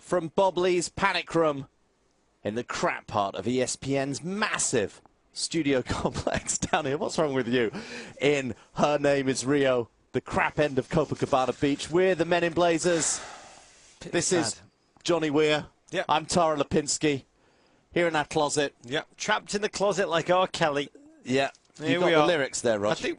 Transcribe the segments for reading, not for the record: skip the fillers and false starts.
from Bob Lee's Panic Room in the crap part of ESPN's massive studio complex down here. What's wrong with you? In Her Name is Rio, the crap end of Copacabana Beach. We're the Men in Blazers. This is Johnny Weir. Yep. I'm Tara Lipinski. Here in our closet. Yeah, trapped in the closet like R. Kelly. Yeah. Here You got we the are. lyrics there, Rog. I think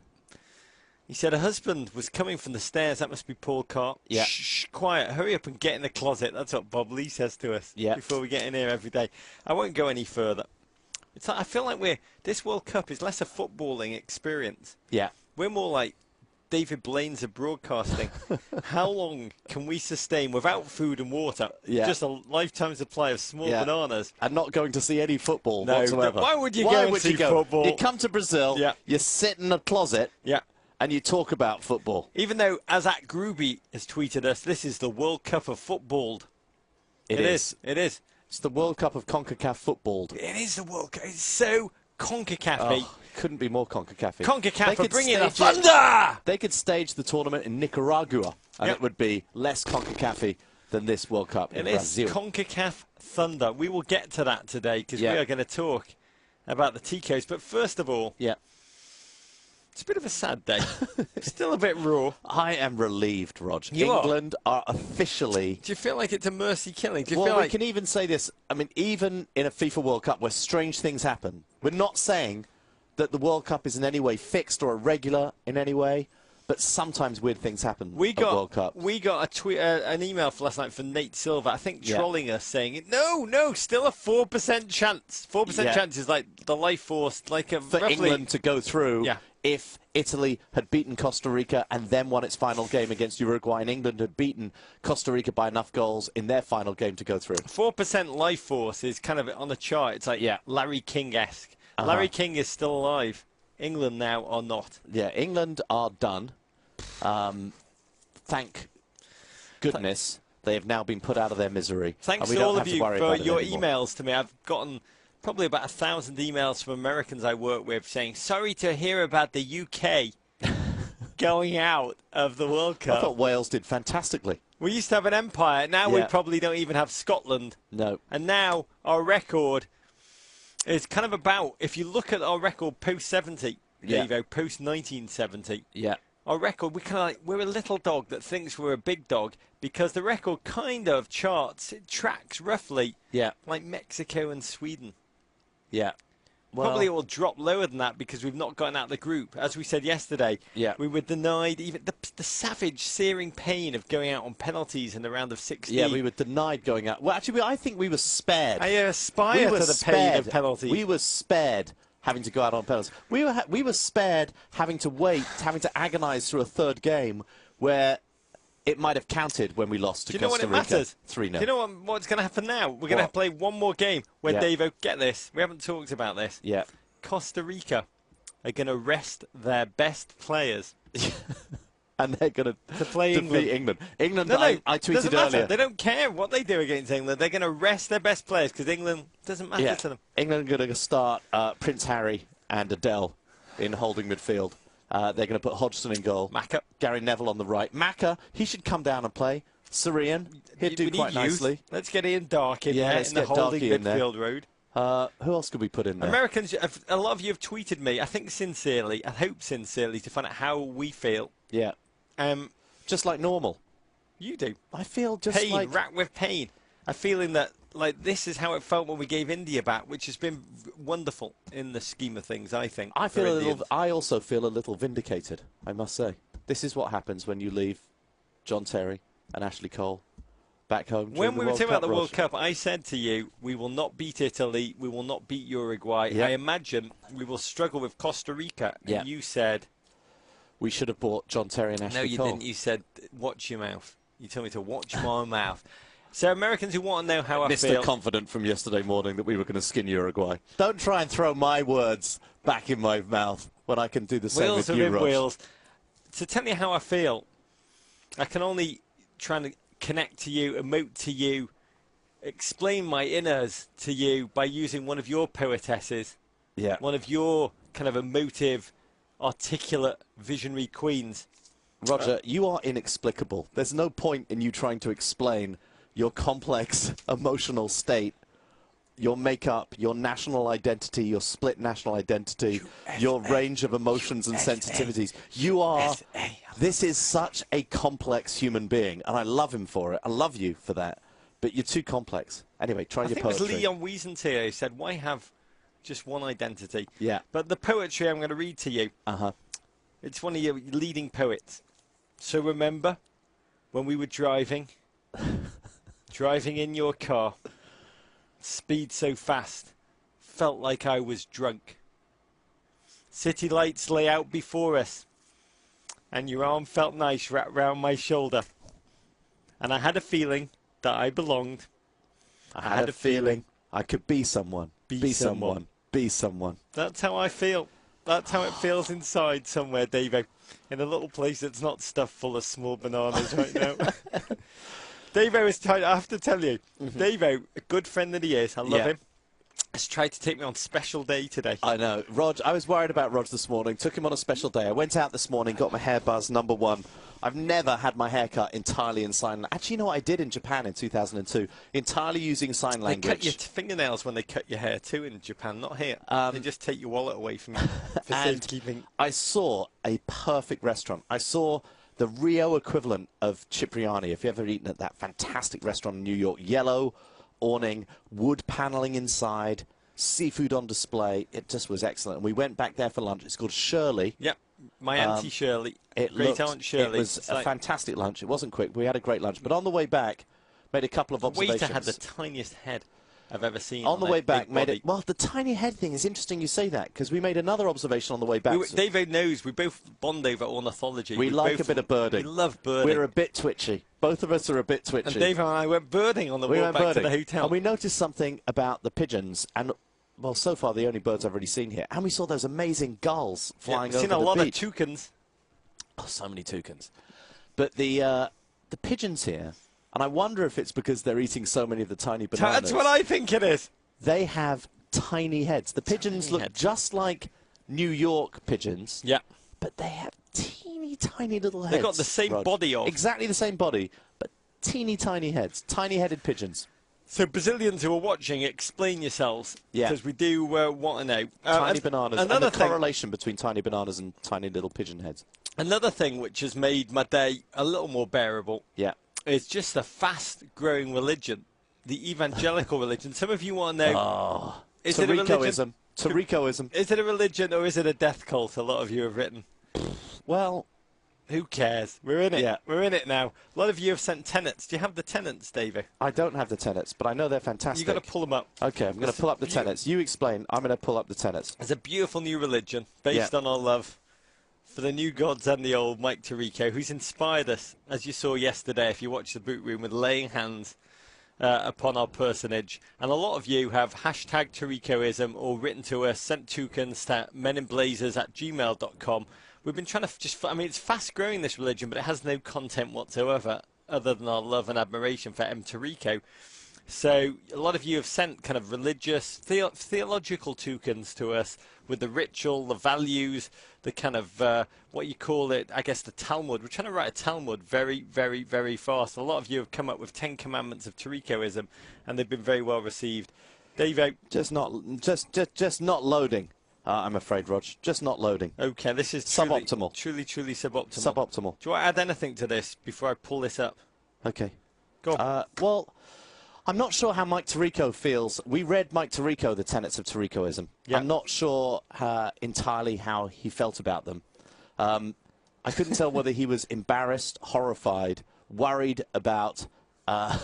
he said a husband was coming from the stairs. That must be Paul Cart. Yeah. Shh, quiet. Hurry up and get in the closet. That's what Bob Lee says to us before we get in here every day. I won't go any further. It's like, I feel like this World Cup is less a footballing experience. Yeah. We're more like David Blaine's of broadcasting. How long can we sustain without food and water? Yeah. Just a lifetime supply of small bananas. And not going to see any football whatsoever. Why would you go and see football? You come to Brazil, you sit in a closet, and you talk about football. Even though, as at Groovy has tweeted us, this is the World Cup of football. It is. It is. It's the World Cup of CONCACAF football. It is the World Cup. It's so CONCACAF-y. Oh, couldn't be more CONCACAF-y. CONCACAF are bringing the thunder! They could stage the tournament in Nicaragua, and it would be less CONCACAF-y than this World Cup in Brazil. It is CONCACAF thunder. We will get to that today, because we are going to talk about the TCOs. But first of all, it's a bit of a sad day. Still a bit raw. I am relieved, Rog. You England are officially... Do you feel like it's a mercy killing? Do you well, feel we like... can even say this. I mean, even in a FIFA World Cup where strange things happen, we're not saying that the World Cup is in any way fixed or irregular in any way, but sometimes weird things happen at World Cup. We got a tweet, an email last night from Nate Silver, I think trolling us, saying, no, still a 4% chance. 4% chance is like the life force, like a for England to go through. Yeah. If Italy had beaten Costa Rica and then won its final game against Uruguay, and England had beaten Costa Rica by enough goals in their final game to go through. 4% life force is kind of on the chart. It's like Larry King-esque. Larry King is still alive. England now are not. Yeah, England are done. Thank goodness they have now been put out of their misery. Thanks to all of you for your emails to me. I've gotten probably about 1,000 emails from Americans I work with saying, sorry to hear about the UK going out of the World Cup. I thought Wales did fantastically. We used to have an empire. Now we probably don't even have Scotland. No. And now our record is kind of about, if you look at our record post-70, post-1970, our record, we're a little dog that thinks we're a big dog because the record kind of charts, it tracks roughly like Mexico and Sweden. Yeah. Well, probably it will drop lower than that because we've not gotten out of the group. As we said yesterday, we were denied even the savage, searing pain of going out on penalties in the round of 16. Yeah, we were denied going out. Well, actually, I think we were spared. I aspire to the pain of penalties. We were spared having to go out on penalties. We were spared having to wait, having to agonise through a third game where it might have counted when we lost to Costa Rica. Do you know what it matters? 3-0. Do you know what's going to happen now? We're going to play one more game where Davo, get this, we haven't talked about this. Yeah. Costa Rica are going to rest their best players. And they're going to play England. England, no, I tweeted earlier. They don't care what they do against England. They're going to rest their best players because England doesn't matter to them. England are going to start Prince Harry and Adele in holding midfield. They're going to put Hodgson in goal. Macca. Gary Neville on the right. Macca, he should come down and play. Syrian, he'd do quite nicely. Let's get Ian Dark in there in the holding midfield road. Who else could we put in there? Americans, a lot of you have tweeted me, I think sincerely, I hope sincerely, to find out how we feel. Yeah. Just like normal. You do. I feel just like... racked with pain. I'm feeling that, like, this is how it felt when we gave India back, which has been wonderful in the scheme of things, I think. I also feel a little vindicated, I must say. This is what happens when you leave John Terry and Ashley Cole back home. When we were talking about the World Cup, I said to you, we will not beat Italy, we will not beat Uruguay. I imagine we will struggle with Costa Rica. And you said... we should have bought John Terry and Ashley Cole. No, you didn't. You said, watch your mouth. You told me to watch my mouth. So Americans who want to know how I feel... Mr. Confident from yesterday morning that we were going to skin Uruguay. Don't try and throw my words back in my mouth when I can do the same with you, Rog. Wheels. To tell you how I feel, I can only try and connect to you, emote to you, explain my inners to you by using one of your poetesses. Yeah. One of your kind of emotive, articulate, visionary queens. Roger, you are inexplicable. There's no point in you trying to explain your complex emotional state, your makeup, your national identity, your split national identity, your range of emotions and sensitivities. You are, this is such a complex human being, and I love him for it. I love you for that, but you're too complex. Anyway, try your poetry. I think it was Leon Wiesenthal who said, why have just one identity? Yeah. But the poetry I'm going to read to you, it's one of your leading poets. So remember when we were driving in your car, speed so fast, felt like I was drunk. City lights lay out before us, and your arm felt nice wrapped round my shoulder. And I had a feeling that I belonged. I had a feeling I could be someone. Be someone. Be someone. That's how I feel. That's how it feels inside somewhere, Davo. In a little place that's not stuffed full of small bananas right now. Davo is trying, I have to tell you, Davo, a good friend that he is, I love him, has tried to take me on special day today. I know. Rog, I was worried about Rog this morning, took him on a special day. I went out this morning, got my hair buzzed, #1. I've never had my hair cut entirely in sign language. Actually, you know what I did in Japan in 2002? Entirely using sign language. They cut your fingernails when they cut your hair too in Japan, not here. They just take your wallet away from you for safekeeping. I saw a perfect restaurant. I saw the Rio equivalent of Cipriani, if you've ever eaten at that fantastic restaurant in New York. Yellow awning, wood paneling inside, seafood on display. It just was excellent. And we went back there for lunch. It's called Shirley. Yep. My Auntie Shirley, great Aunt Shirley. It was a fantastic lunch. It wasn't quick. We had a great lunch. But on the way back, made a couple of observations. The waiter had the tiniest head I've ever seen. On the way back, made it. Well, the tiny head thing is interesting you say that, because we made another observation on the way back. Davo knows we both bond over ornithology. We like a bit of birding. We love birding. We're a bit twitchy. Both of us are a bit twitchy. And Davo and I went birding on the way back to the hotel. And we noticed something about the pigeons, and well, so far the only birds I've already seen here. And we saw those amazing gulls flying over the beach. We've seen a lot of toucans. Oh, so many toucans. But the pigeons here, and I wonder if it's because they're eating so many of the tiny bananas. That's what I think it is. They have tiny heads. The pigeons look just like New York pigeons. Yeah. But they have teeny tiny little heads. They've got the same body of. Exactly the same body, but teeny tiny heads. Tiny-headed pigeons. So Brazilians who are watching, explain yourselves. Yeah. Because we do want to know. Tiny bananas. And the correlation between tiny bananas and tiny little pigeon heads. Another thing which has made my day a little more bearable. Yeah. Is just the fast-growing religion. The evangelical religion. Some of you want to know, is it a religion? TCO-ism. Is it a religion or is it a death cult? A lot of you have written. Well, who cares? We're in it. Yeah. We're in it now. A lot of you have sent tenets. Do you have the tenets, Davey? I don't have the tenets, but I know they're fantastic. You've got to pull them up. Okay, I'm going to pull up the tenets. You explain. I'm going to pull up the tenets. It's a beautiful new religion based on our love for the new gods and the old, Mike Tirico, who's inspired us, as you saw yesterday if you watched the boot room, with laying hands upon our personage. And a lot of you have hashtag TCO-ism or written to us, sent toucans to meninblazers@gmail.com. We've been trying to I mean, it's fast growing, this religion, but it has no content whatsoever other than our love and admiration for M. Tirico. So a lot of you have sent kind of religious, theological toucans to us with the ritual, the values, the kind of, what you call it, I guess the Talmud. We're trying to write a Talmud very, very, very fast. A lot of you have come up with 10 commandments of Tirico-ism, and they've been very well received. Dave, just not loading. I'm afraid, Rog. Just not loading. Okay, this is suboptimal. Truly suboptimal. Suboptimal. Do you want to add anything to this before I pull this up? Okay. Go on. Well, I'm not sure how Mike Tirico feels. We read Mike Tirico, the tenets of Tirico-ism. Yeah. I'm not sure entirely how he felt about them. I couldn't tell whether he was embarrassed, horrified, worried about how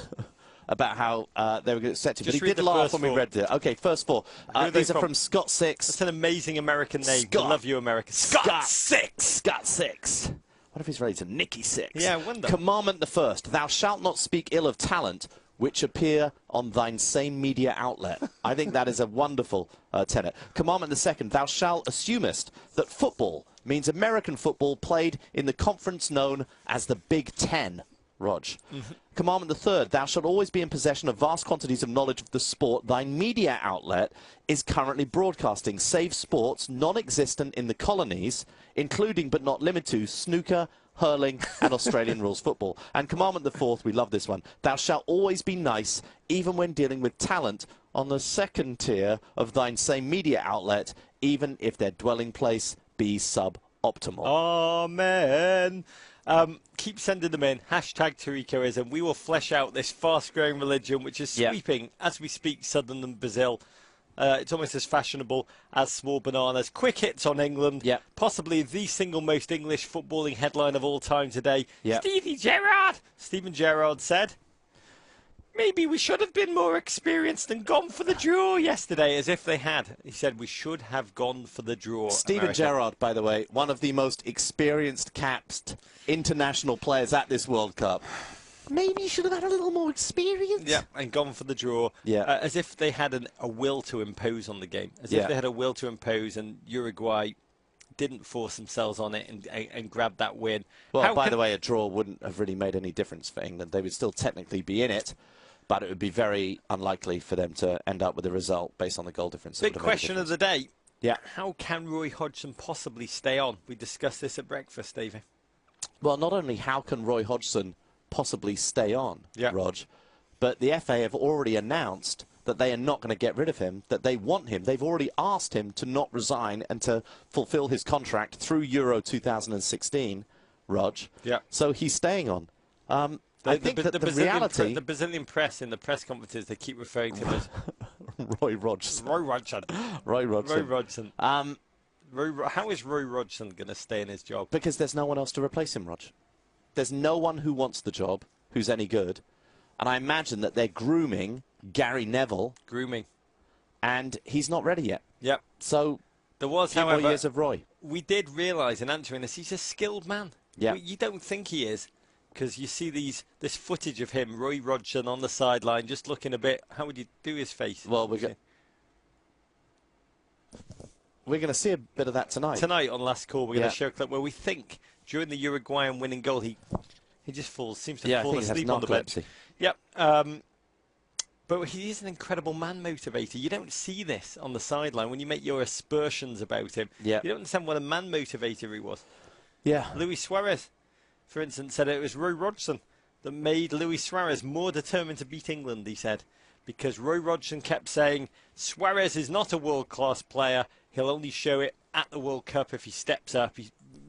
they were going to set him. But he did laugh when we read it. Okay, first four. These are from Scott Six. That's an amazing American name. I love you, American. Scott Six. Scott Six. What if he's related to Nicky Six? Yeah, I wonder. Commandment the first. Thou shalt not speak ill of talent which appear on thine same media outlet. I think that is a wonderful tenet. Commandment the second. Thou shalt assumest that football means American football played in the conference known as the Big Ten. Rog. Commandment the third, thou shalt always be in possession of vast quantities of knowledge of the sport thy media outlet is currently broadcasting, save sports non-existent in the colonies, including but not limited to snooker, hurling and Australian rules football. And commandment the fourth, we love this one, thou shalt always be nice, even when dealing with talent on the second tier of thine same media outlet, even if their dwelling place be suboptimal. Amen. Keep sending them in. Hashtag TCO-ism. We will flesh out this fast-growing religion, which is sweeping, as we speak, southern Brazil. It's almost as fashionable as small bananas. Quick hits on England. Yep. Possibly the single most English footballing headline of all time today. Yep. Steven Gerrard said, maybe we should have been more experienced and gone for the draw yesterday, as if they had. He said we should have gone for the draw. Steven Gerrard, by the way, one of the most experienced capped international players at this World Cup. Maybe you should have had a little more experience. Yeah, and gone for the draw. Yeah. As if they had a will to impose on the game. As if they had a will to impose, and Uruguay didn't force themselves on it and grab that win. Well, by the way, a draw wouldn't have really made any difference for England. They would still technically be in it, but it would be very unlikely for them to end up with a result based on the goal difference. Big question of the day. Yeah. How can Roy Hodgson possibly stay on? We discussed this at breakfast, Davey. Well, not only how can Roy Hodgson possibly stay on, Rog, but the FA have already announced that they are not going to get rid of him, that they want him. They've already asked him to not resign and to fulfill his contract through Euro 2016, Rog. Yeah. So he's staying on. I think that the reality... The Brazilian press, in the press conferences, they keep referring to him as... Roy Hodgson. Roy Hodgson. Roy Hodgson. Roy Hodgson. How is Roy Hodgson going to stay in his job? Because there's no one else to replace him, Rog. There's no one who wants the job, who's any good. And I imagine that they're grooming Gary Neville. Grooming. And he's not ready yet. Yep. So, there was, few however, more years of Roy. We did realise in answering this, he's a skilled man. Yeah. You don't think he is, because you see this footage of him, Roy Hodgson, on the sideline, just looking a bit... How would you do his face? Well, we're going to see a bit of that tonight. Tonight on Last Call, we're going to show a clip where we think during the Uruguayan winning goal, he just seems to fall asleep on the bench. Yep. But he is an incredible man motivator. You don't see this on the sideline when you make your aspersions about him. Yeah. You don't understand what a man motivator he was. Yeah. Luis Suarez, for instance, said it was Roy Hodgson that made Luis Suarez more determined to beat England, he said, because Roy Hodgson kept saying, Suarez is not a world-class player. He'll only show it at the World Cup if he steps up.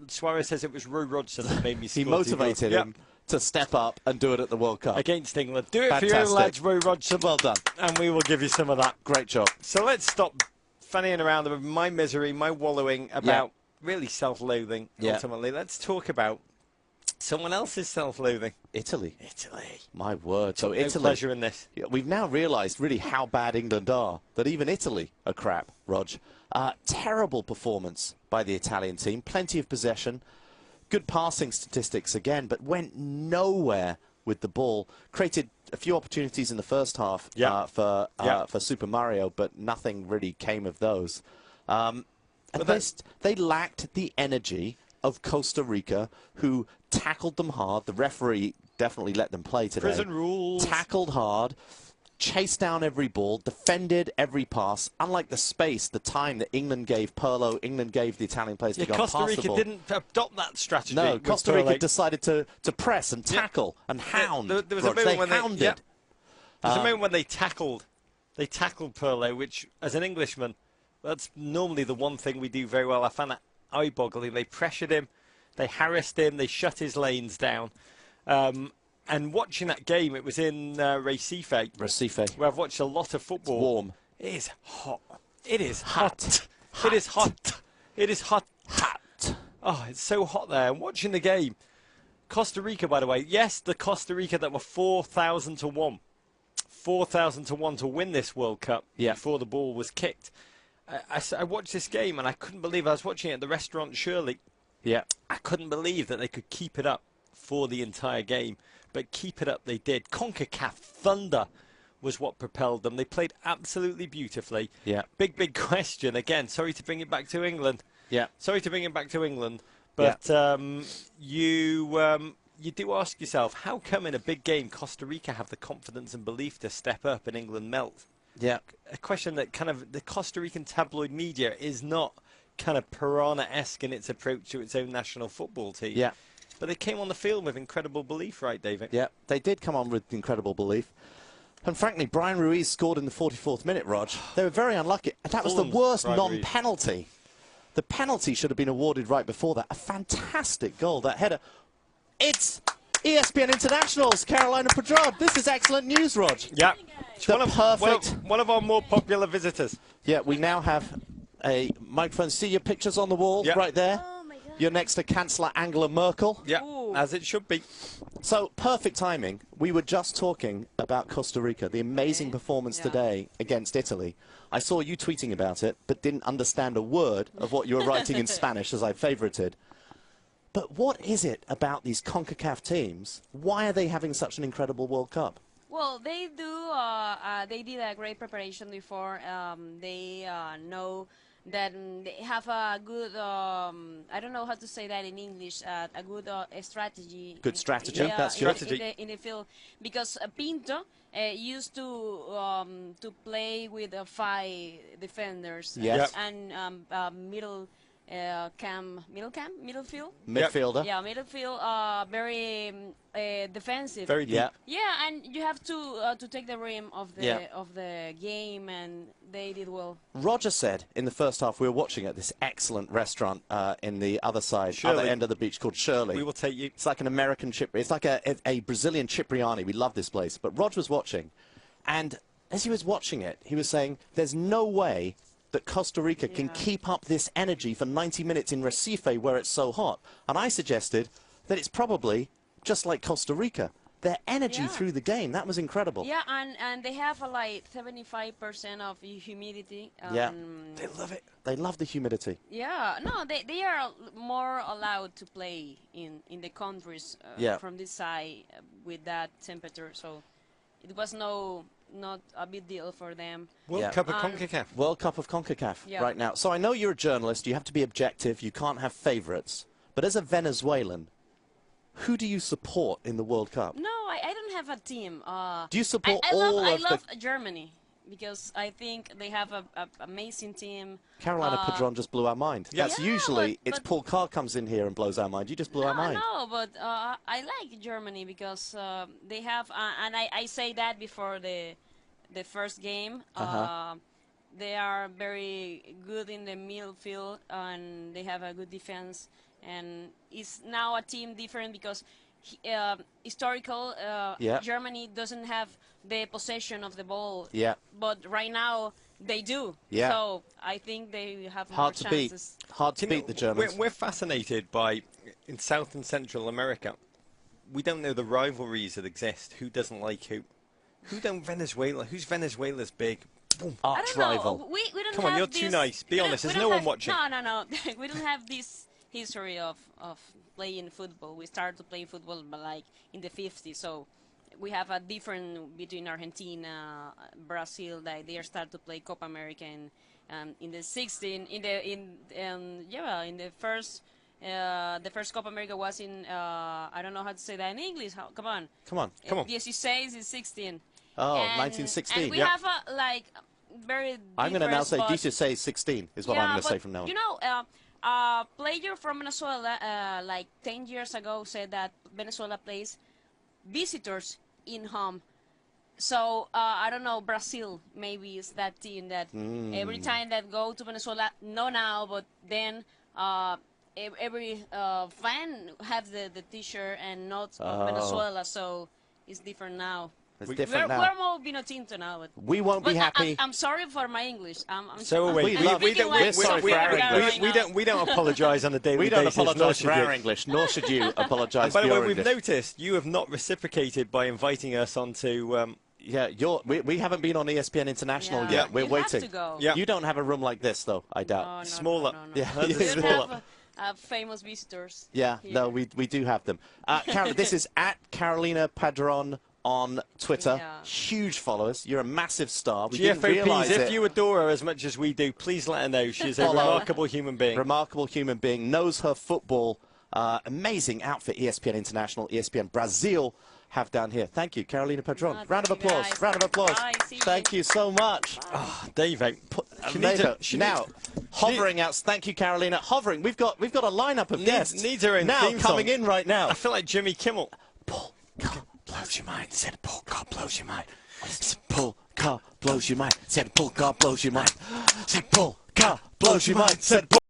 Suarez says it was Roy Hodgson that made me score. He motivated him to step up and do it at the World Cup. Against England. Do it for your own lads, Roy Hodgson. Well done. And we will give you some of that. Great job. So let's stop fannying around with my misery, my wallowing about really self-loathing, ultimately. Let's talk about someone else's self-loathing. Italy. Italy. My word. So no Italy. Pleasure in this. We've now realised really how bad England are, that even Italy are crap, Rog. Terrible performance by the Italian team. Plenty of possession. Good passing statistics again, but went nowhere with the ball. Created a few opportunities in the first half for Super Mario, but nothing really came of those. They lacked the energy of Costa Rica, who tackled them hard. The referee definitely let them play today. Prison rules. Tackled hard, chased down every ball, defended every pass. Unlike the space, the time that England gave Pirlo, England gave the Italian players to go past the ball. Costa Rica didn't adopt that strategy. No, Costa Rica decided to press and tackle and hound. There was a moment when hounded. There was a moment when they tackled Pirlo, which, as an Englishman, that's normally the one thing we do very well. I found that eye-boggling. They pressured him, they harassed him, they shut his lanes down. And watching that game, it was in Recife, where I've watched a lot of football. It's warm. It is hot. It is hot. It is hot. It is hot. Hot. Oh, it's so hot there. And watching the game, Costa Rica, by the way, yes, the Costa Rica that were 4,000 to 1. 4,000 to 1 to win this World Cup before the ball was kicked. I watched this game and I couldn't believe I was watching it at the restaurant Shirley. Yeah. I couldn't believe that they could keep it up for the entire game. But keep it up they did. CONCACAF thunder was what propelled them. They played absolutely beautifully. Yeah. Big question. Again, sorry to bring it back to England. Yeah. Sorry to bring it back to England. But you you do ask yourself, how come in a big game Costa Rica have the confidence and belief to step up and England melt? Yeah. A question that kind of the Costa Rican tabloid media is not kind of piranha-esque in its approach to its own national football team. Yeah. But they came on the field with incredible belief, right, David? Yeah, they did come on with incredible belief. And frankly, Brian Ruiz scored in the 44th minute, Rog. They were very unlucky. That was the worst non-penalty. The penalty should have been awarded right before that. A fantastic goal, that header. It's ESPN International's Carolina Padron. This is excellent news, Rog. Yeah. One of our more popular visitors. Yeah, we now have a microphone. See your pictures on the wall right there? Oh my God. You're next to Chancellor Angela Merkel. Yeah, as it should be. So, perfect timing. We were just talking about Costa Rica, the amazing performance today against Italy. I saw you tweeting about it, but didn't understand a word of what you were writing in Spanish, as I favorited. But what is it about these CONCACAF teams? Why are they having such an incredible World Cup? Well, they do. They did a great preparation before. They know that they have a good. I don't know how to say that in English. A good strategy. Good strategy. That's strategy in the field, because Pinto used to play with 5 defenders. Yes. And midfielder. Midfielder. Yeah, midfield. Very defensive. Very deep. Yeah, and you have to take the rim of the game, and they did well. Roger said in the first half, we were watching at this excellent restaurant in the other side, other end of the beach, called Shirley. We will take you. It's like an American chip. It's like a Brazilian Cipriani. We love this place. But Roger was watching, and as he was watching it, he was saying, "There's no way that Costa Rica can keep up this energy for 90 minutes in Recife where it's so hot." And I suggested that it's probably just like Costa Rica. Their energy through the game, that was incredible. Yeah, and they have like 75% of humidity. Yeah, they love it. They love the humidity. Yeah, no, they are more allowed to play in the countries from this side with that temperature. So it was not a big deal for them. World Cup of CONCACAF. World Cup of CONCACAF right now. So I know you're a journalist. You have to be objective. You can't have favorites. But as a Venezuelan, who do you support in the World Cup? No, I don't have a team. Do you support I love Germany, because I think they have an amazing team. Carolina Padron just blew our mind. That's usually, it's Paul Carr comes in here and blows our mind. You just blew our mind. No, but I like Germany because they have, and I say that before the first game. They are very good in the midfield, and they have a good defense. And it's now a team different because Germany doesn't have the possession of the ball. Yeah. But right now they do. Yeah. So I think they have more chances. Hard to beat the Germans. We're fascinated by, in South and Central America, we don't know the rivalries that exist. Who doesn't like who? Who don't Venezuela? Who's Venezuela's big arch rival? We don't Come have on, you're this, too nice. Be honest, there's no one watching. No. We don't have this history of playing football. We started to play football like in the 50s, so we have a different between Argentina, Brazil. That they start to play Copa America in the 60s. In the first Copa America was in I don't know how to say that in English. Come on. 16 is 16. Oh, 1916. And we have a very. I'm going to now say 16 is what I'm going to say from now on. You know. A player from Venezuela, like 10 years ago, said that Venezuela plays visitors in home. So, I don't know, Brazil maybe is that team that every time that go to Venezuela, no now, but then every fan have the T-shirt and not Venezuela, so it's different now. It's different now. We're more Vinotinto now. But we won't be happy. I'm sorry for my English. So we don't apologise on a daily basis. We don't apologise for our English, nor should you apologise for your English. By the way, we've noticed you have not reciprocated by inviting us onto... we haven't been on ESPN International yet. We're waiting. Have to go. Yeah. You don't have a room like this, though, I doubt. No, smaller. No. Yeah, smaller. Have famous visitors. Yeah, here. No, we do have them. This is at Carolina Padron on Twitter. Yeah. Huge followers. You're a massive star. We didn't realise if you adore her as much as we do, please let her know. She's a remarkable human being. Remarkable human being. Knows her football amazing outfit ESPN International, ESPN Brazil have down here. Thank you, Carolina Padron. Round of applause. Guys. Round of applause. Bye, Thank you so much. Oh, Dave, Hovering out. Thank you, Carolina. Hovering. We've got a lineup of guests needs her in now theme coming song. in right now. I feel like Jimmy Kimmel. Pull car blows your mind. Said pull car blows your mind. Pull car blows your mind. Said pull car blows your mind. Said pull car blows your mind. Said pull.